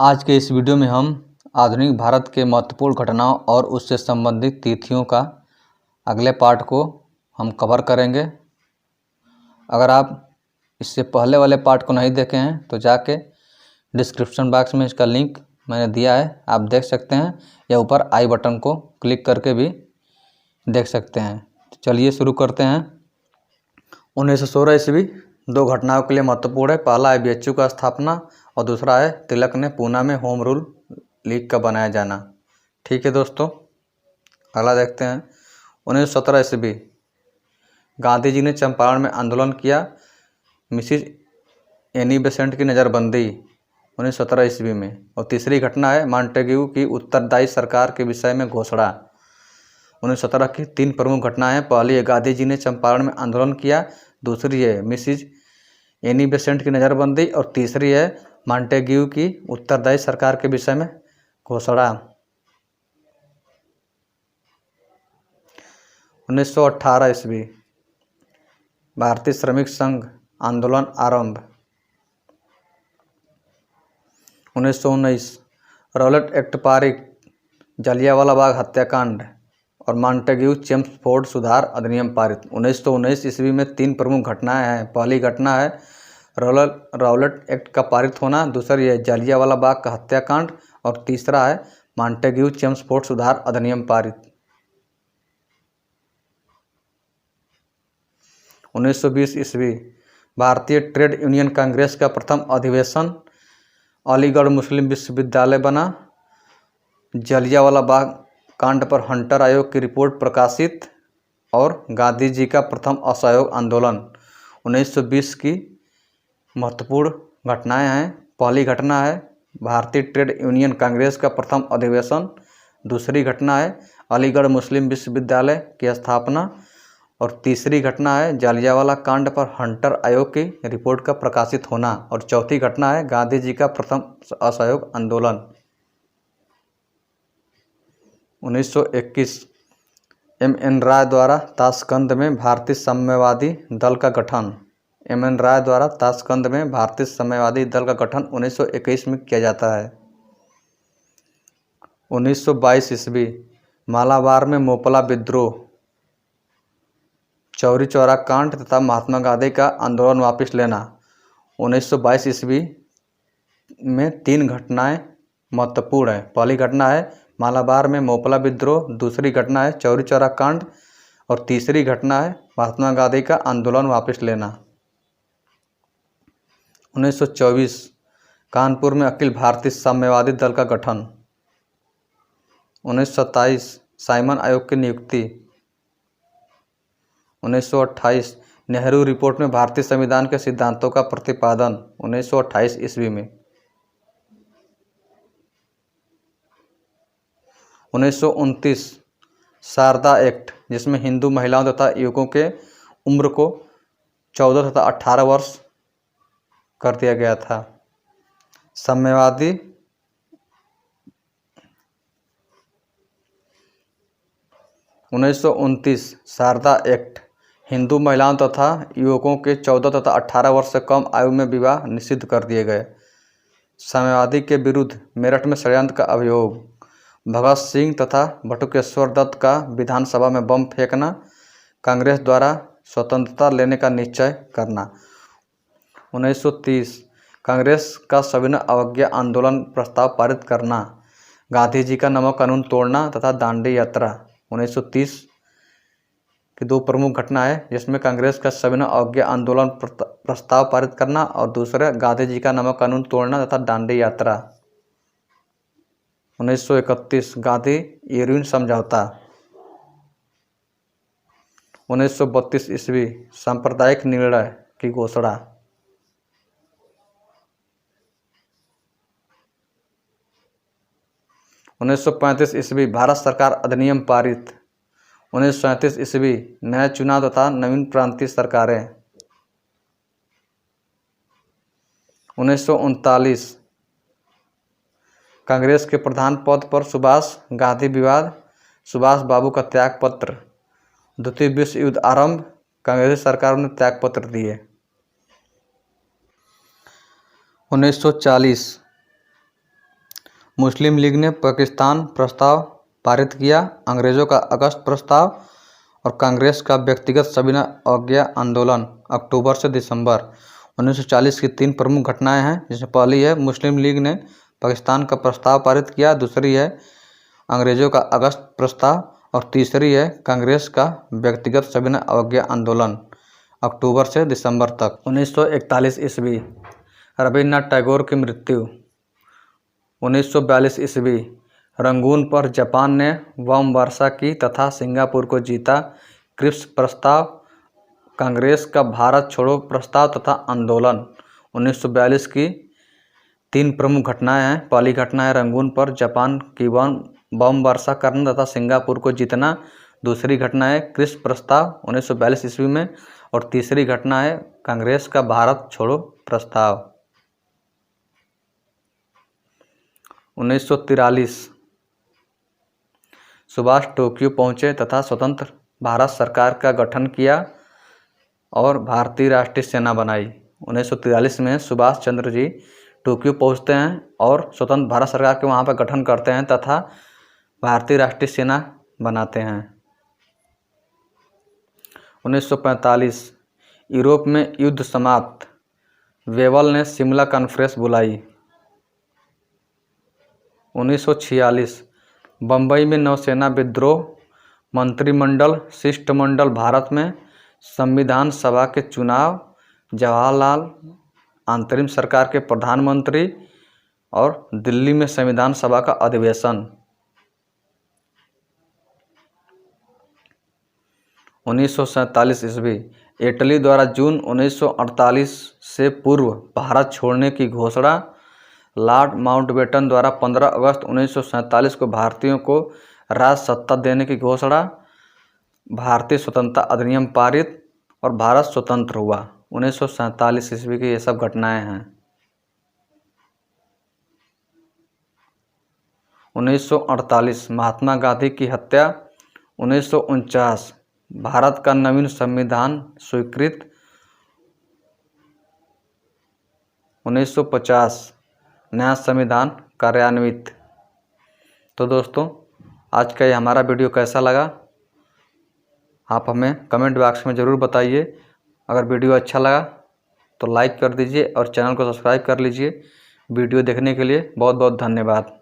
आज के इस वीडियो में हम आधुनिक भारत के महत्वपूर्ण घटनाओं और उससे संबंधित तिथियों का अगले पार्ट को हम कवर करेंगे। अगर आप इससे पहले वाले पार्ट को नहीं देखे हैं तो जाके डिस्क्रिप्शन बॉक्स में इसका लिंक मैंने दिया है, आप देख सकते हैं, या ऊपर आई बटन को क्लिक करके भी देख सकते हैं। तो चलिए शुरू करते हैं। 1916 ईस्वी दो घटनाओं के लिए महत्वपूर्ण है। पहला है बीएचयू का स्थापना और दूसरा है तिलक ने पूना में होम रूल लीग का बनाया जाना। ठीक है दोस्तों, अगला देखते हैं। 1917 ईस्वी गांधी जी ने चंपारण में आंदोलन किया। मिसिज एनी बेसेंट की नज़रबंदी 1917 ईस्वी में। और तीसरी घटना है मॉन्टेग्यू की उत्तरदायी सरकार के विषय में घोषणा। 1917 की तीन प्रमुख घटनाएं हैं। पहली है गांधी जी ने चंपारण में आंदोलन किया, दूसरी है मिसिज एनी बेसेंट की नज़रबंदी और तीसरी है मॉन्टेग्यू की उत्तरदायी सरकार के विषय में घोषणा। 1918 ईस्वी भारतीय श्रमिक संघ आंदोलन आरंभ। 1919 रॉलेट एक्ट पारित, जलियांवाला बाग हत्याकांड और मॉन्टेग्यू चेम्सफोर्ड सुधार अधिनियम पारित। 1919 ईस्वी में तीन प्रमुख घटनाएं हैं। पहली घटना है रॉलेट एक्ट का पारित होना, दूसरी है जलियांवाला बाग का हत्याकांड और तीसरा है मॉन्टेग्यू चेम्सफोर्ड सुधार अधिनियम पारित। 1920 ईस्वी भारतीय ट्रेड यूनियन कांग्रेस का प्रथम अधिवेशन अलीगढ़ मुस्लिम विश्वविद्यालय बना। जलियांवाला बाग कांड पर हंटर आयोग की रिपोर्ट प्रकाशित और गांधी जी का प्रथम असहयोग आंदोलन। 1920 की महत्वपूर्ण घटनाएं हैं। पहली घटना है भारतीय ट्रेड यूनियन कांग्रेस का प्रथम अधिवेशन, दूसरी घटना है अलीगढ़ मुस्लिम विश्वविद्यालय की स्थापना और तीसरी घटना है जलियांवाला कांड पर हंटर आयोग की रिपोर्ट का प्रकाशित होना और चौथी घटना है गांधी जी का प्रथम असहयोग आंदोलन। 1921 एम.एन. राय द्वारा ताशकंद में भारतीय साम्यवादी दल का गठन। एम.एन. राय द्वारा ताशकंद में भारतीय साम्यवादी दल का गठन 1921 में किया जाता है। 1922 ईस्वी मालाबार में मोपला विद्रोह, चौरी चौरा कांड तथा महात्मा गांधी का आंदोलन वापस लेना। 1922 ईस्वी में तीन घटनाएं महत्वपूर्ण है। पहली घटना है मालाबार में मोपला विद्रोह, दूसरी घटना है चौरी चौरा कांड और तीसरी घटना है महात्मा गांधी का आंदोलन वापस लेना। 1924 कानपुर में अखिल भारतीय साम्यवादी दल का गठन। 1927 साइमन आयोग की नियुक्ति। 1928 नेहरू रिपोर्ट में भारतीय संविधान के सिद्धांतों का प्रतिपादन 1928 ईस्वी में। 1929 शारदा एक्ट, जिसमें हिंदू महिलाओं तथा युवकों के उम्र को 14 तथा 18 वर्ष कर दिया गया था। साम्यवादी 1929 शारदा एक्ट हिंदू महिलाओं तथा युवकों के 14 तथा 18 वर्ष से कम आयु में विवाह निषिद्ध कर दिए गए। साम्यवादी के विरुद्ध मेरठ में षड्यंत्र का अभियोग। भगत सिंह तथा बटुकेश्वर दत्त का विधानसभा में बम फेंकना। कांग्रेस द्वारा स्वतंत्रता लेने का निश्चय करना। 1930 कांग्रेस का सविनय अवज्ञा आंदोलन प्रस्ताव पारित करना। गांधी जी का नमक कानून तोड़ना तथा दांडी यात्रा। 1930 की दो प्रमुख घटना है, जिसमें कांग्रेस का सविनय अवज्ञा आंदोलन प्रस्ताव पारित करना और दूसरा गांधी जी का नमक कानून तोड़ना तथा दांडी यात्रा। 1931 गांधी इरविन समझौता। 1932 ईस्वी सांप्रदायिक निर्णय की घोषणा। 1935 ईस्वी भारत सरकार अधिनियम पारित। 1937 ईस्वी नए चुनाव तथा नवीन प्रांतीय सरकारें। 1939 कांग्रेस के प्रधान पद पर सुभाष गांधी विवाद, सुभाष बाबू का त्यागपत्र। द्वितीय विश्व युद्ध आरंभ, कांग्रेस सरकार ने त्यागपत्र दिए। 1940 मुस्लिम लीग ने पाकिस्तान प्रस्ताव पारित किया, अंग्रेज़ों का अगस्त प्रस्ताव और कांग्रेस का व्यक्तिगत सविनय अवज्ञा आंदोलन अक्टूबर से दिसंबर 1940 की 3 प्रमुख घटनाएं हैं, जिसमें पहली है मुस्लिम लीग ने पाकिस्तान का प्रस्ताव पारित किया, दूसरी है अंग्रेज़ों का अगस्त प्रस्ताव और तीसरी है कांग्रेस का व्यक्तिगत सविनय अवज्ञा आंदोलन अक्टूबर से दिसंबर तक। 1941 ईस्वी रविन्द्रनाथ टैगोर की मृत्यु। 1942 ईस्वी रंगून पर जापान ने बम वर्षा की तथा सिंगापुर को जीता। क्रिप्स प्रस्ताव, कांग्रेस का भारत छोड़ो प्रस्ताव तथा आंदोलन। 1942 की 3 प्रमुख घटनाएं हैं। पहली घटना है रंगून पर जापान की बम वर्षा करना तथा सिंगापुर को जीतना। दूसरी घटना है क्रिप्स प्रस्ताव 1942 ईस्वी में और तीसरी घटना है कांग्रेस का भारत छोड़ो प्रस्ताव। 1943 सुभाष टोक्यो पहुंचे तथा स्वतंत्र भारत सरकार का गठन किया और भारतीय राष्ट्रीय सेना बनाई। 1943 में सुभाष चंद्र जी टोक्यो पहुंचते हैं और स्वतंत्र भारत सरकार के वहां पर गठन करते हैं तथा भारतीय राष्ट्रीय सेना बनाते हैं। 1945 यूरोप में युद्ध समाप्त, वेवल ने शिमला कॉन्फ्रेंस बुलाई। 1946 बम्बई में नौसेना विद्रोह, मंत्रिमंडल शिष्टमंडल भारत में, संविधान सभा के चुनाव, जवाहरलाल अंतरिम सरकार के प्रधानमंत्री और दिल्ली में संविधान सभा का अधिवेशन। 1947 ईस्वी इटली द्वारा जून 1948 से पूर्व भारत छोड़ने की घोषणा। लॉर्ड माउंटबेटन द्वारा 15 अगस्त 1947 को भारतीयों को राज सत्ता देने की घोषणा। भारतीय स्वतंत्रता अधिनियम पारित और भारत स्वतंत्र हुआ। 1947 ईस्वी की ये सब घटनाएं हैं। 1948 महात्मा गांधी की हत्या। 1949 भारत का नवीन संविधान स्वीकृत। 1950 नया संविधान कार्यान्वित। तो दोस्तों, आज का ये हमारा वीडियो कैसा लगा आप हमें कमेंट बॉक्स में ज़रूर बताइए। अगर वीडियो अच्छा लगा तो लाइक कर दीजिए और चैनल को सब्सक्राइब कर लीजिए। वीडियो देखने के लिए बहुत बहुत धन्यवाद।